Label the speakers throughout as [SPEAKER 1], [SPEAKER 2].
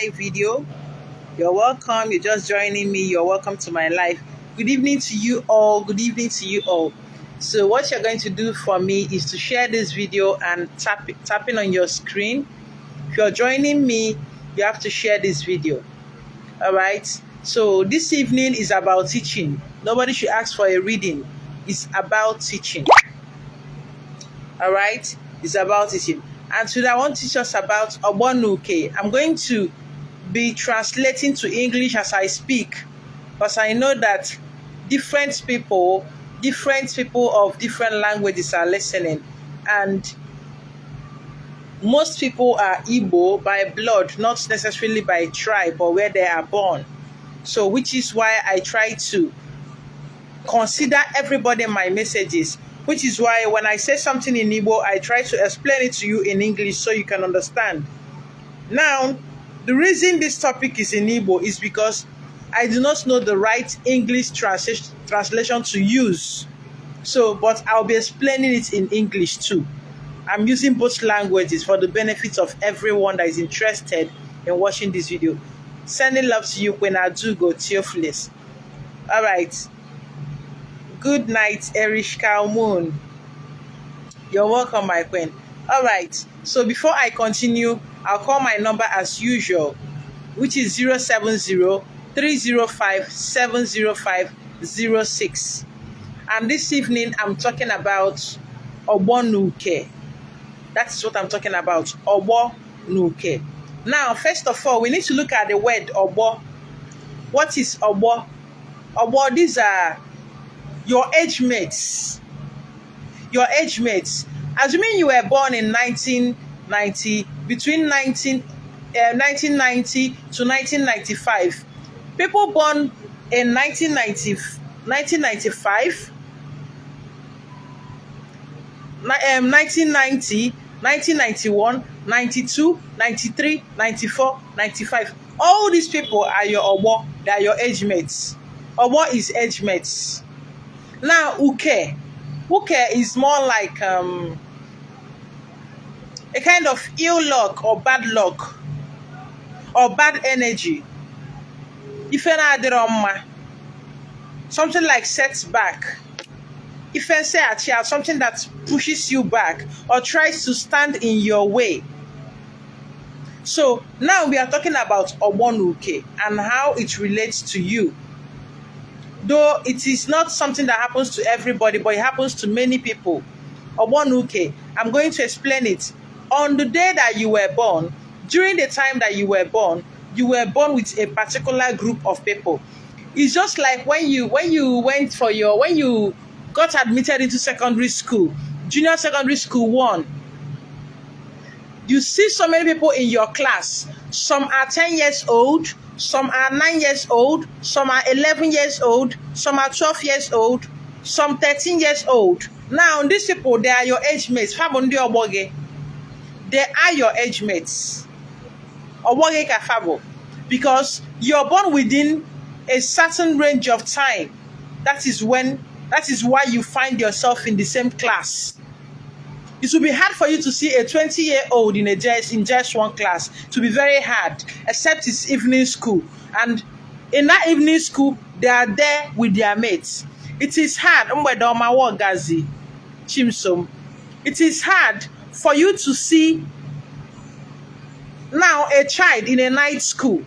[SPEAKER 1] live video. You're welcome. You're just joining me. You're welcome to my live. Good evening to you all. Good evening to you all. So what you're going to do for me is to share this video and tapping on your screen. If you're joining me, you have to share this video. All right. So this evening is about teaching. Nobody should ask for a reading. It's about teaching. All right. It's about teaching. And today I want to teach us about obonuke. I'm going to be translating to English as I speak, because I know that different people of different languages are listening, and most people are Igbo by blood, not necessarily by tribe or where they are born. So which is why I try to consider everybody in my messages, which is why when I say something in Igbo, I try to explain it to you in English so you can understand. Now, the reason this topic is in Igbo is because I do not know the right English translation to use. So, but I'll be explaining it in English too. I'm using both languages for the benefit of everyone that is interested in watching this video. Sending love to you when I do go Theophilus. All right. Good night, Erishka Moon. You're welcome, my queen. All right. So before I continue, I'll call my number as usual, which is 070-305-70506. And this evening, I'm talking about obonuke. That is what I'm talking about, obonuke. Now, first of all, we need to look at the word obo. What is obo? Obo, these are your age mates. Your age mates. Assuming you were born in 1990, between 1990 to 1995. People born in 1995, 1990, 1991, 92, 93, 94, 95. All these people are your obo. They are your age mates. Obo is age mates. Now, uke. Uke is more like a kind of ill luck or bad luck or bad energy. Something like setback. Something that pushes you back or tries to stand in your way. So now we are talking about obonuke and how it relates to you. Though it is not something that happens to everybody, but it happens to many people. Obonuke, I'm going to explain it. On the day that you were born, during the time that you were born with a particular group of people. It's just like when you got admitted into secondary school, junior secondary school 1. You see so many people in your class. Some are 10 years old, some are 9 years old, some are 11 years old, some are 12 years old, some 13 years old. Now, these people, they are your age mates. They are your age mates. Because you're born within a certain range of time. That is why you find yourself in the same class. It will be hard for you to see a 20-year-old in just one class. It will be very hard, except it's evening school. And in that evening school, they are there with their mates. It is hard. It is hard for you to see now a child in a night school.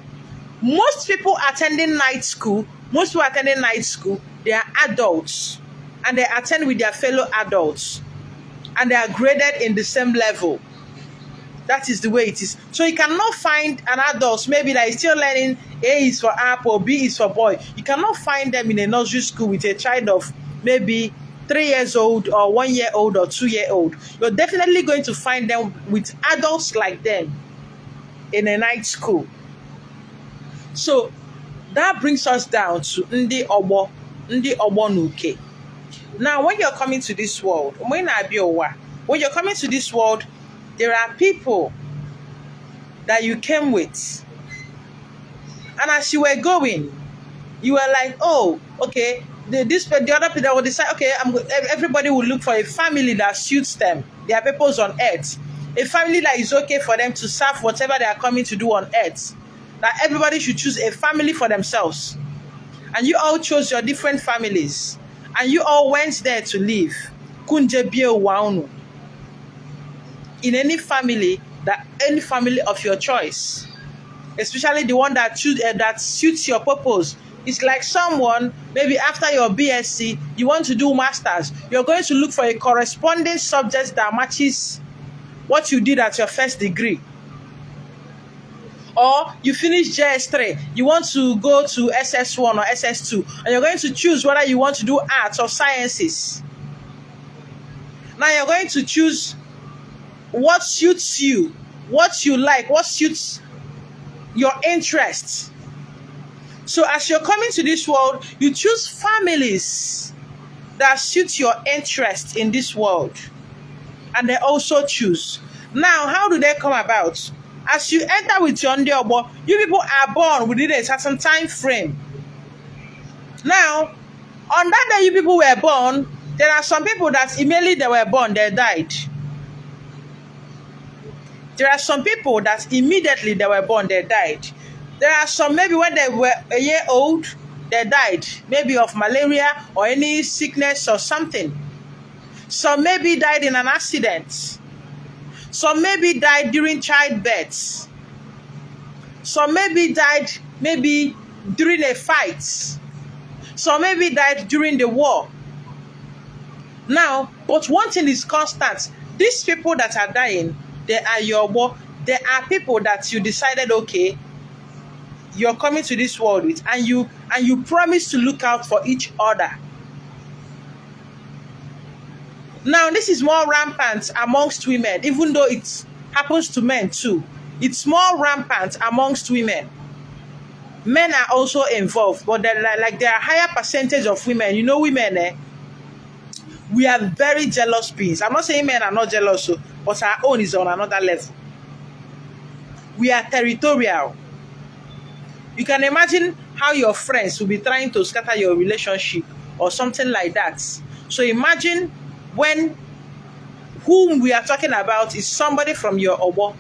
[SPEAKER 1] Most people attending night school, they are adults. And they attend with their fellow adults. And they are graded in the same level. That is the way it is. So you cannot find an adult maybe that is still learning A is for apple, B is for boy. You cannot find them in a nursery school with a child of maybe 3 years old or 1 year old or 2 year old. You're definitely going to find them with adults like them in a night school. So that brings us down to Ndi obonuke. Now, when you're coming to this world, when you're coming to this world, there are people that you came with. And as you were going, you were like, oh, okay, the other people will decide, okay, everybody will look for a family that suits them, their purpose on earth. A family that is okay for them to serve whatever they are coming to do on earth. that everybody should choose a family for themselves. And you all chose your different families. And you all went there to live. Kunje bie waunu. In any family of your choice. Especially the one that suits your purpose. It's like someone, maybe after your BSc, you want to do masters. You're going to look for a corresponding subject that matches what you did at your first degree. Or you finish JS3, you want to go to SS1 or SS2, and you're going to choose whether you want to do arts or sciences. Now you're going to choose what suits you, what you like, what suits your interests. So as you're coming to this world, you choose families that suit your interest in this world. And they also choose. Now, how do they come about? As you enter with your ọgbọ, you people are born within a certain time frame. Now, on that day you people were born, there are some people that immediately they were born, they died. There are some people that immediately they were born, they died. There are some maybe when they were a year old, they died. Maybe of malaria or any sickness or something. Some maybe died in an accident. Some maybe died during childbirth. Some maybe died during a fight. Some maybe died during the war. Now, but one thing is constant. These people that are dying, they are your ọgbọ. They are people that you decided, okay, you're coming to this world with, and you promise to look out for each other. Now, this is more rampant amongst women, even though it happens to men too. It's more rampant amongst women. Men are also involved, but there are a higher percentage of women. You know, women, we are very jealous beings. I'm not saying men are not jealous, but our own is on another level. We are territorial. You can imagine how your friends will be trying to scatter your relationship or something like that. So imagine when whom we are talking about is somebody from your ọgbọ,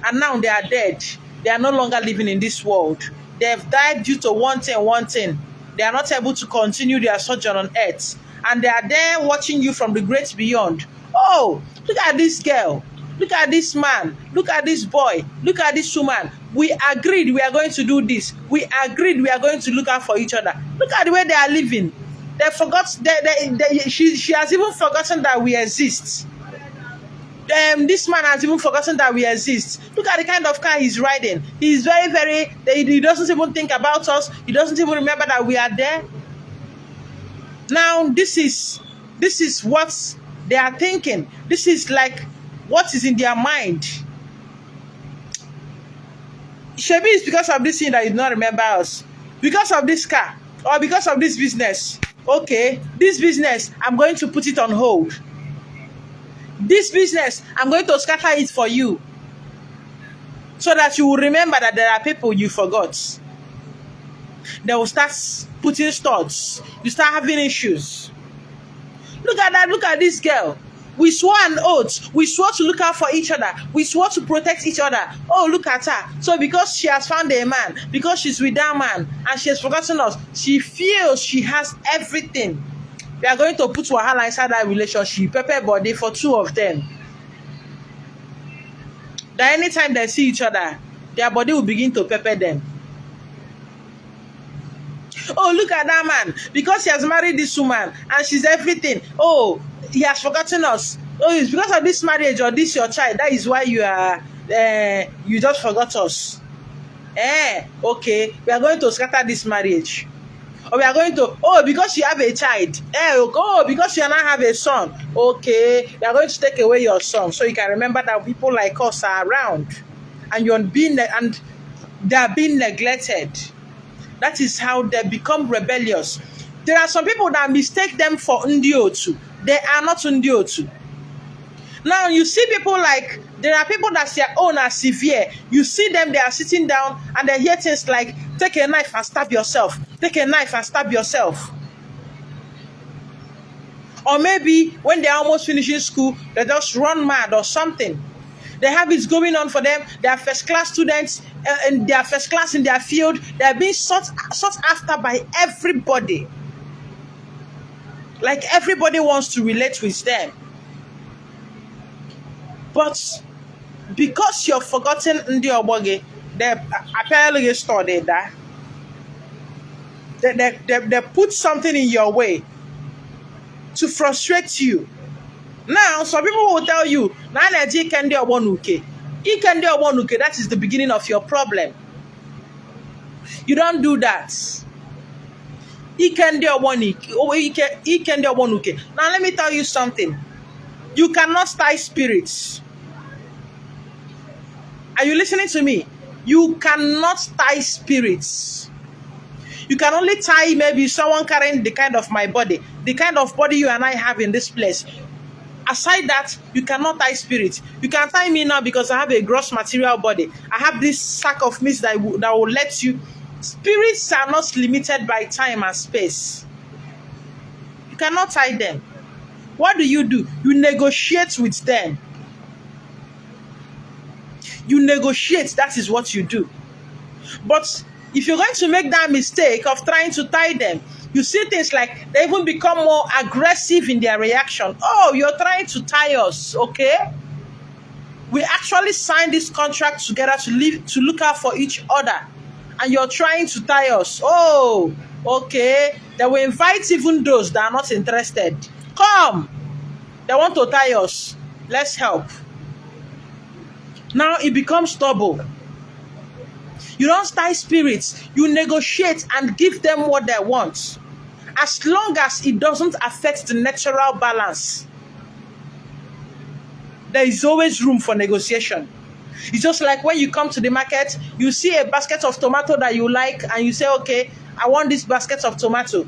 [SPEAKER 1] and now they are dead. They are no longer living in this world. They have died due to one thing. They are not able to continue their sojourn on earth. And they are there watching you from the great beyond. Oh, look at this girl. Look at this man. Look at this boy. Look at this woman. We agreed we are going to do this. We agreed we are going to look out for each other. Look at the way they are living. They forgot. She has even forgotten that we exist. This man has even forgotten that we exist. Look at the kind of car he's riding. He's very. He doesn't even think about us. He doesn't even remember that we are there. Now this is what they are thinking. This is like what is in their mind. Shebi is because of this thing that you do not remember us. Because of this car or because of this business. Okay, this business, I'm going to put it on hold. This business, I'm going to scatter it for you. So that you will remember that there are people you forgot. They will start putting studs. You start having issues. Look at that. Look at this girl. We swore an oath. We swore to look out for each other. We swore to protect each other. Oh, look at her. So because she has found a man, because she's with that man, and she has forgotten us, she feels she has everything. We are going to put wahala inside that relationship. Pepper body for two of them. That anytime they see each other, their body will begin to pepper them. Oh, look at that man. Because he has married this woman and she's everything. Oh, he has forgotten us. Oh, it's because of this marriage or this your child. That is why you just forgot us. Okay. We are going to scatter this marriage. Or we are going to, because you have a child. Because you now have a son. Okay. We are going to take away your son. So you can remember that people like us are around. And they are being neglected. That is how they become rebellious. There are some people that mistake them for ndiotu. They are not ndiotu. Now you see people like, there are people that their own are severe. You see them, they are sitting down and they hear things like, take a knife and stab yourself. Take a knife and stab yourself. Or maybe when they are almost finishing school, they just run mad or something. They have it going on for them. They are first class students, and they are first class in their field. They are being sought after by everybody. Like everybody wants to relate with them. But because you're forgotten Ndi Oboge, they apparently studied that. They put something in your way to frustrate you. Now, some people will tell you, that is the beginning of your problem. You don't do that. Now, let me tell you something. You cannot tie spirits. Are you listening to me? You cannot tie spirits. You can only tie maybe someone carrying the kind of my body, the kind of body you and I have in this place. Aside that, you cannot tie spirits. You can tie me now because I have a gross material body. I have this sack of meat that will let you. Spirits are not limited by time and space. You cannot tie them. What do? You negotiate with them. You negotiate. That is what you do. But if you're going to make that mistake of trying to tie them, you see things like they even become more aggressive in their reaction. Oh, you're trying to tie us, okay? We actually signed this contract together to look out for each other. And you're trying to tie us. Oh, okay. They will invite even those that are not interested. Come. They want to tie us. Let's help. Now it becomes double. You don't tie spirits. You negotiate and give them what they want. As long as it doesn't affect the natural balance. There is always room for negotiation. It's just like when you come to the market, you see a basket of tomato that you like and you say, okay, I want this basket of tomato.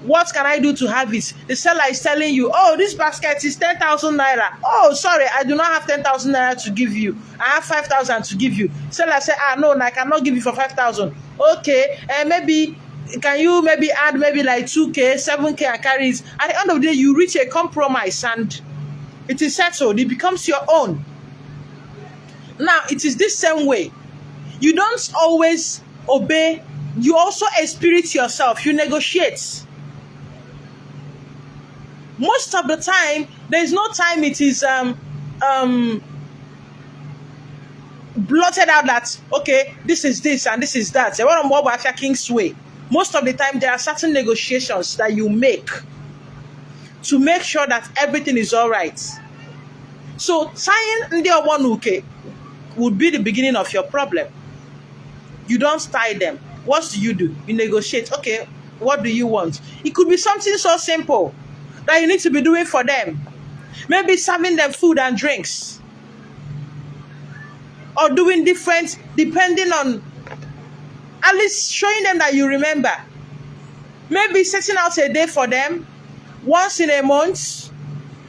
[SPEAKER 1] What can I do to have it? The seller is telling you, oh, this basket is 10,000 naira. Oh, sorry, I do not have 10,000 naira to give you. I have 5,000 to give you. Seller say, no, I cannot give you for 5,000. Okay, maybe, can you maybe add maybe like 2K, 7K and carry it? At the end of the day, you reach a compromise and it is settled. It becomes your own. Now, it is this same way. You don't always obey. You also spirit yourself. You negotiate. Most of the time, there is no time it is blotted out that, okay, this is this and this is that. King's way. Most of the time, there are certain negotiations that you make to make sure that everything is all right. So, tying Ndi Obonuke would be the beginning of your problem. You don't tie them. What do? You negotiate. Okay, what do you want? It could be something so simple that you need to be doing for them. Maybe serving them food and drinks. Or doing different, depending on, at least showing them that you remember. Maybe setting out a day for them, once in a month,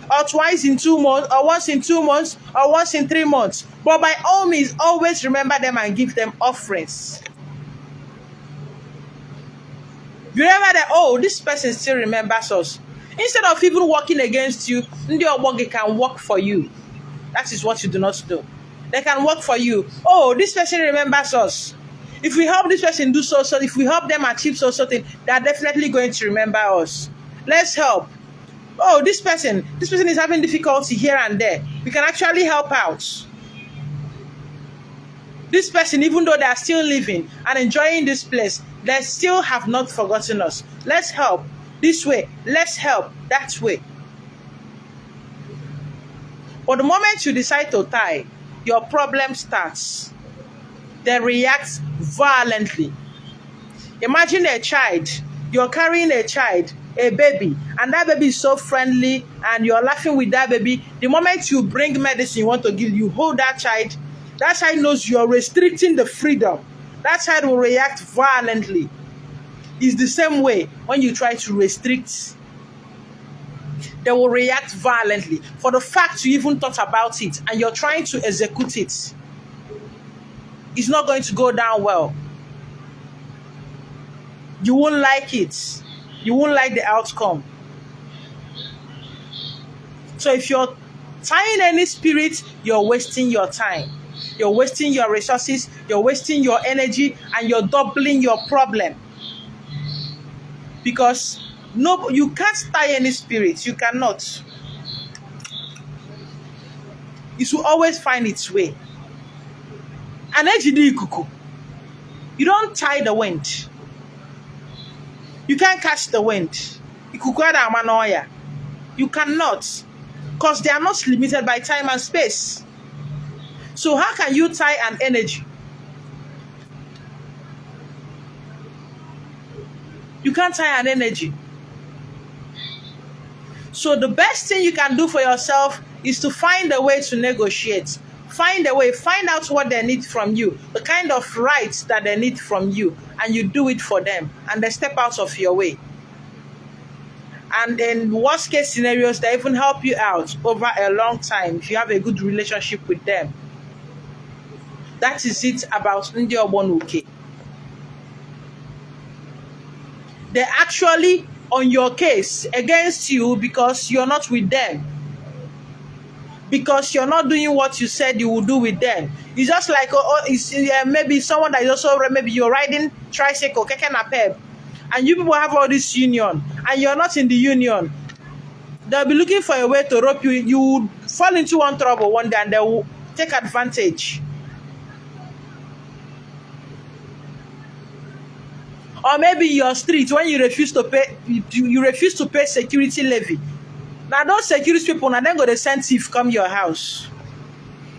[SPEAKER 1] or twice in 2 months, or once in 2 months, or once in 3 months. But by all means, always remember them and give them offerings. You remember that, oh, this person still remembers us. Instead of even working against you, Ndi Oboge can work for you. That is what you do not do. They can work for you. Oh, this person remembers us. If we help this person do so, if we help them achieve something, they are definitely going to remember us. Let's help. Oh, this person is having difficulty here and there. We can actually help out. This person, even though they are still living and enjoying this place, they still have not forgotten us. Let's help this way. Let's help that way. But the moment you decide to tie, your problem starts. They react violently. Imagine a child. You're carrying a child, a baby, and that baby is so friendly and you're laughing with that baby. The moment you bring medicine you want to give, you hold that child knows you're restricting the freedom. That child will react violently. It's the same way when you try to restrict. They will react violently for the fact you even thought about it and you're trying to execute it. It's not going to go down well. You won't like it. You won't like the outcome. So if you're Tying any spirit, you're wasting your time. You're wasting your resources, you're wasting your energy, and you're doubling your problem. Because no, you can't tie any spirit. You cannot. It will always find its way. And you don't tie the wind. You can't catch the wind. You cannot. Because they are not limited by time and space. So how can you tie an energy? You can't tie an energy. So the best thing you can do for yourself is to find a way to negotiate. Find a way, find out what they need from you, the kind of rights that they need from you, and you do it for them, and they step out of your way. And in worst case scenarios, they even help you out over a long time if you have a good relationship with them. That is it about ndị obonuke. They're actually on your case against you because you're not with them. Because you're not doing what you said you would do with them. It's just like maybe someone that is also, maybe you're riding tricycle, keke napep, and you people have all this union, and you're not in the union. They'll be looking for a way to rope you. You will fall into one trouble one day, and they will take advantage. Or maybe your street, when you refuse to pay security levy. Now those security people, now then go to send thief come your house.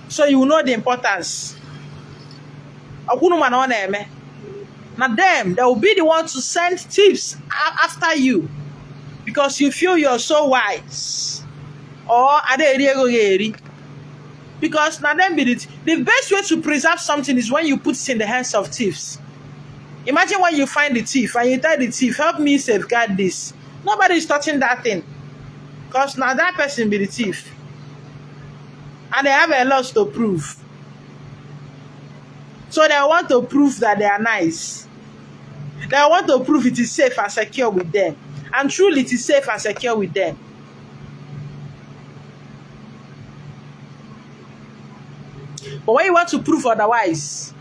[SPEAKER 1] So you will know the importance. Now them, they will be the ones to send thieves after you. Because you feel you're so wise. Or because now them be it. The best way to preserve something is when you put it in the hands of thieves. Imagine when you find the thief and you tell the thief, help me safeguard this. Nobody is touching that thing. Because now that person be the thief. And they have a lot to prove. So they want to prove that they are nice. They want to prove it is safe and secure with them. And truly it is safe and secure with them. But when you want to prove otherwise,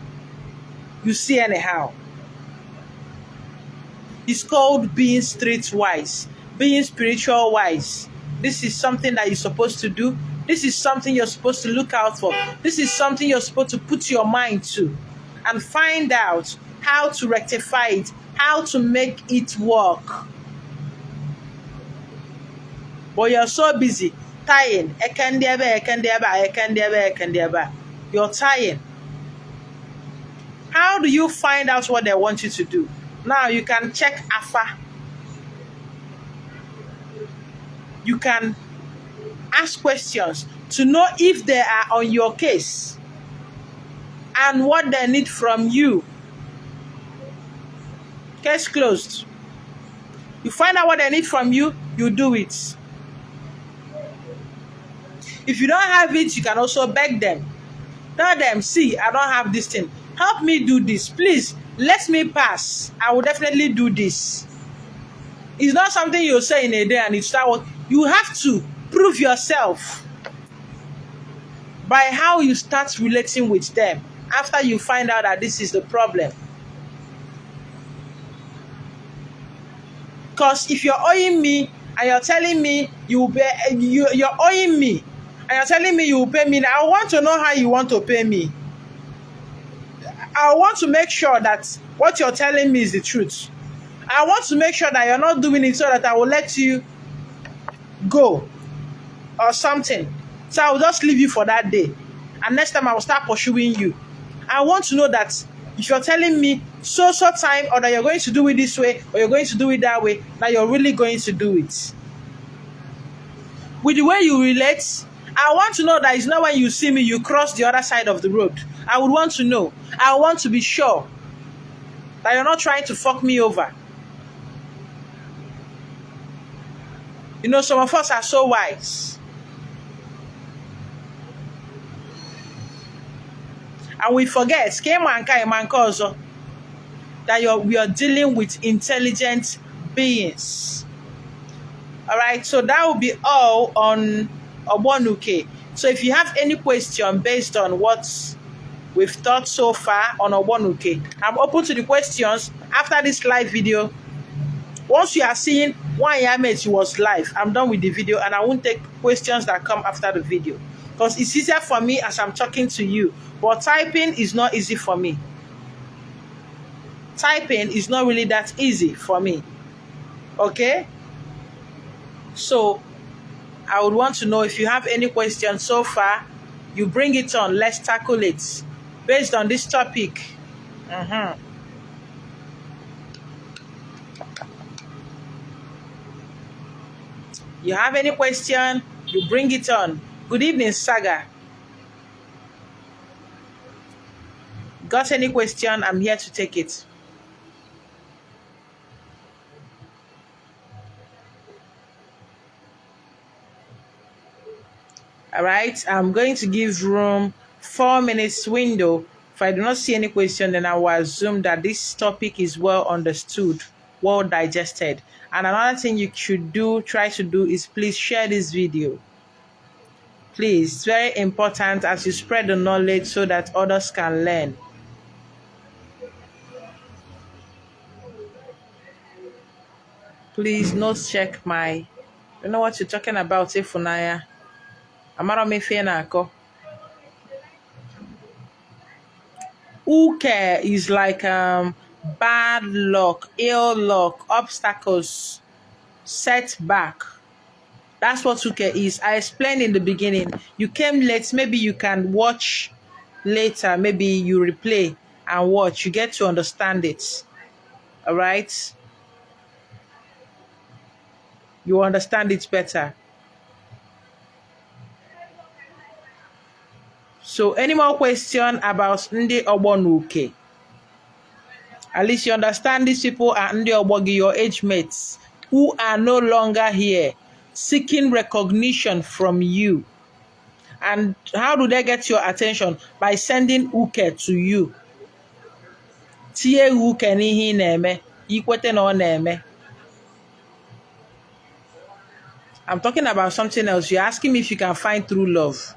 [SPEAKER 1] you see anyhow. It's called being street-wise, being spiritual-wise. This is something that you're supposed to do. This is something you're supposed to look out for. This is something you're supposed to put your mind to and find out how to rectify it, how to make it work. But you're so busy tying. You're tying. How do you find out what they want you to do? Now you can check AFA. You can ask questions to know if they are on your case and what they need from you. Case closed. You find out what they need from you, you do it. If you don't have it, you can also beg them. Tell them, see, I don't have this thing. Help me do this. Please, let me pass. I will definitely do this. It's not something you say in a day and it's start. You have to prove yourself by how you start relating with them after you find out that this is the problem. Because if you're owing me and you're telling me you're owing me and you're telling me you will pay me, now I want to know how you want to pay me. I want to make sure that what you're telling me is the truth. I want to make sure that you're not doing it so that I will let you go or something. So I will just leave you for that day. And next time I will start pursuing you. I want to know that if you're telling me so time or that you're going to do it this way or you're going to do it that way, that you're really going to do it. With the way you relate, I want to know that it's not when you see me, you cross the other side of the road. I would want to know. I want to be sure that you're not trying to fuck me over. You know, some of us are so wise. And we forget that we are dealing with intelligent beings. All right, so that will be all on obonuke. So if you have any question based on what we've taught so far on obonuke, I'm open to the questions after this live video. Once you are seeing why Yamet was live, I'm done with the video and I won't take questions that come after the video. Because it's easier for me as I'm talking to you. But typing is not easy for me. Typing is not really that easy for me. Okay? So, I would want to know if you have any questions so far, you bring it on. Let's tackle it. Based on this topic. You have any question, you bring it on. Good evening, Saga. Got any question? I'm here to take it. All right, I'm going to give room 4 minutes window. If I do not see any question, then I will assume that this topic is well understood, well digested. And another thing you should try to do is please share this video. Please, it's very important as you spread the knowledge so that others can learn. Please, note check my, I don't know what you're talking about, Ifunaya. Amara mefe na ako. Uke is like bad luck, ill luck, obstacles, setback. That's what uke is. I explained in the beginning. You came late, maybe you can watch later, maybe you replay and watch. You get to understand it. All right? You understand it better. So, any more question about Ndi Obonuke? At least you understand these people are Ndi Obogi, your age mates, who are no longer here, seeking recognition from you. And how do they get your attention? By sending uke to you. Tie uke nihi neme, ikwete no neme. I'm talking about something else. You're asking me if you can find true love.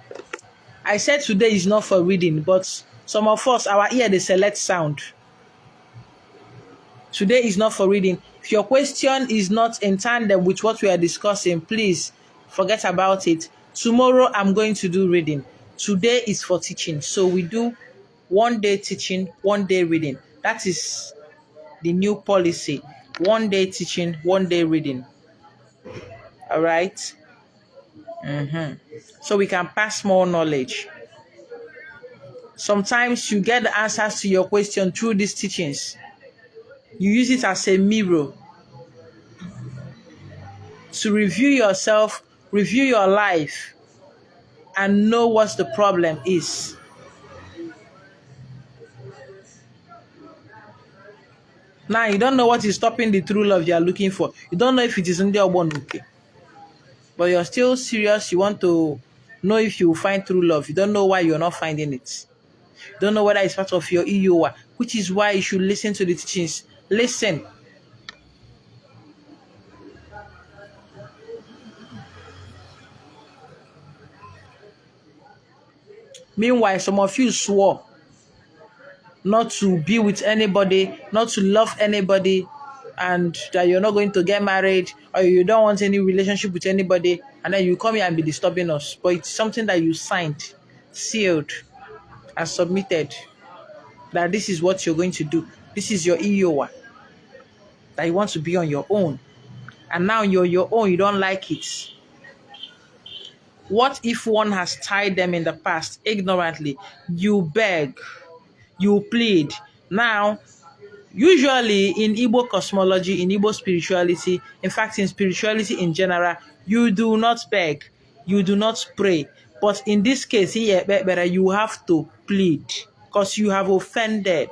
[SPEAKER 1] I said today is not for reading, but some of us, our ear, they select sound. Today is not for reading. If your question is not in tandem with what we are discussing, please forget about it. Tomorrow, I'm going to do reading. Today is for teaching. So we do 1 day teaching, 1 day reading. That is the new policy. 1 day teaching, 1 day reading. All right? So we can pass more knowledge. Sometimes you get the answers to your question through these teachings. You use it as a mirror to review yourself, review your life, and know what the problem is. Now, you don't know what is stopping the true love you are looking for. You don't know if it is in the obonuke. But you're still serious. You want to know if you will find true love. You don't know why you're not finding it. You don't know whether it's part of your EUA, which is why you should listen to the teachings. Listen. Meanwhile, some of you swore not to be with anybody, not to love anybody, and that you're not going to get married, or you don't want any relationship with anybody, and then you come here and be disturbing us. But it's something that you signed, sealed, and submitted, that this is what you're going to do. This is your EOA, that you want to be on your own. And now you're your own, you don't like it. What if one has tied them in the past ignorantly? You beg, you plead. Now, usually in Igbo cosmology, in Igbo spirituality, in fact, in spirituality in general, you do not beg, you do not pray. But in this case, here, you have to plead because you have offended.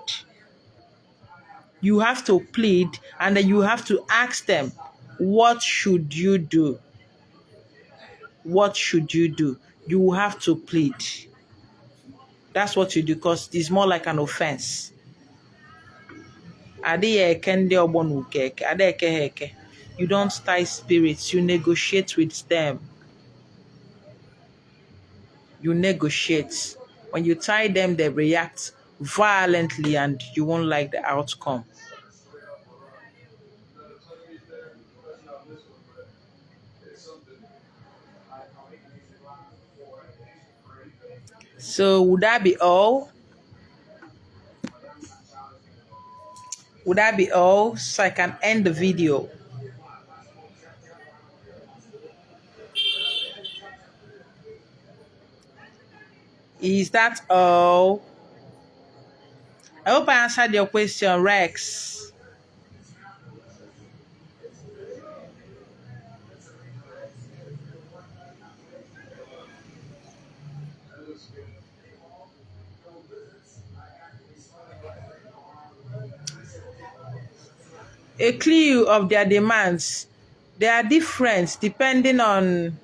[SPEAKER 1] You have to plead and then you have to ask them, what should you do? What should you do? You have to plead. That's what you do because it's more like an offense. You don't tie spirits, you negotiate with them. you negotiate. When you tie them, they react violently and you won't like the outcome. So would that be all? Would that be all? So I can end the video. Is that all? I hope I answered your question, Rex. A clue of their demands. They are different depending on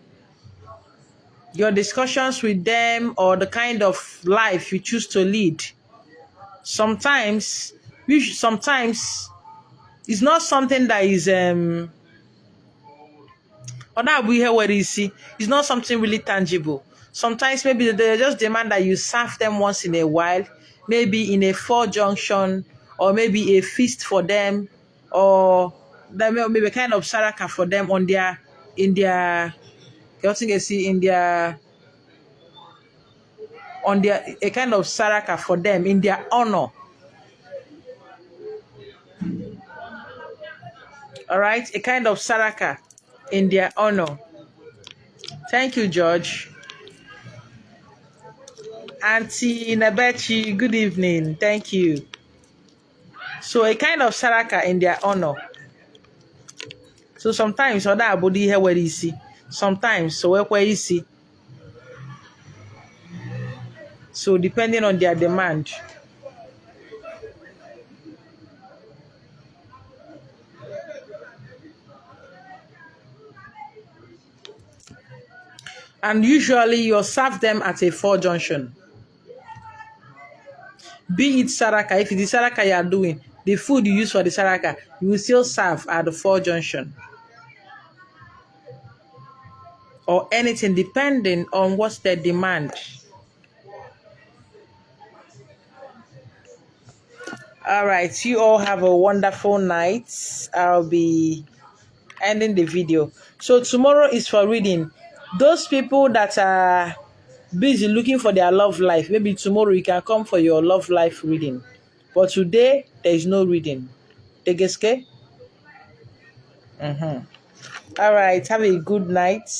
[SPEAKER 1] your discussions with them or the kind of life you choose to lead. Sometimes it's not something that is or that we hear what you see. It's not something really tangible. Sometimes maybe they just demand that you serve them once in a while, maybe in a four junction, or maybe a feast for them, or maybe a kind of saraka for them on their in their a kind of saraka for them in their honor. All right, a kind of saraka in their honor. Thank you, George. Auntie Nabechi, good evening. Thank you. So a kind of saraka in their honor. So sometimes other body here where you see. Sometimes so where you see. So depending on their demand. And usually you'll serve them at a four junction. Be it saraka, if it is saraka you are doing, the food you use for the saraka, you will still serve at the four junction. Or anything depending on what's their demand. All right, you all have a wonderful night. I'll be ending the video. So tomorrow is for reading. Those people that are busy looking for their love life, maybe tomorrow you can come for your love life reading. But today, there is no reading. Tegeske? All right, have a good night.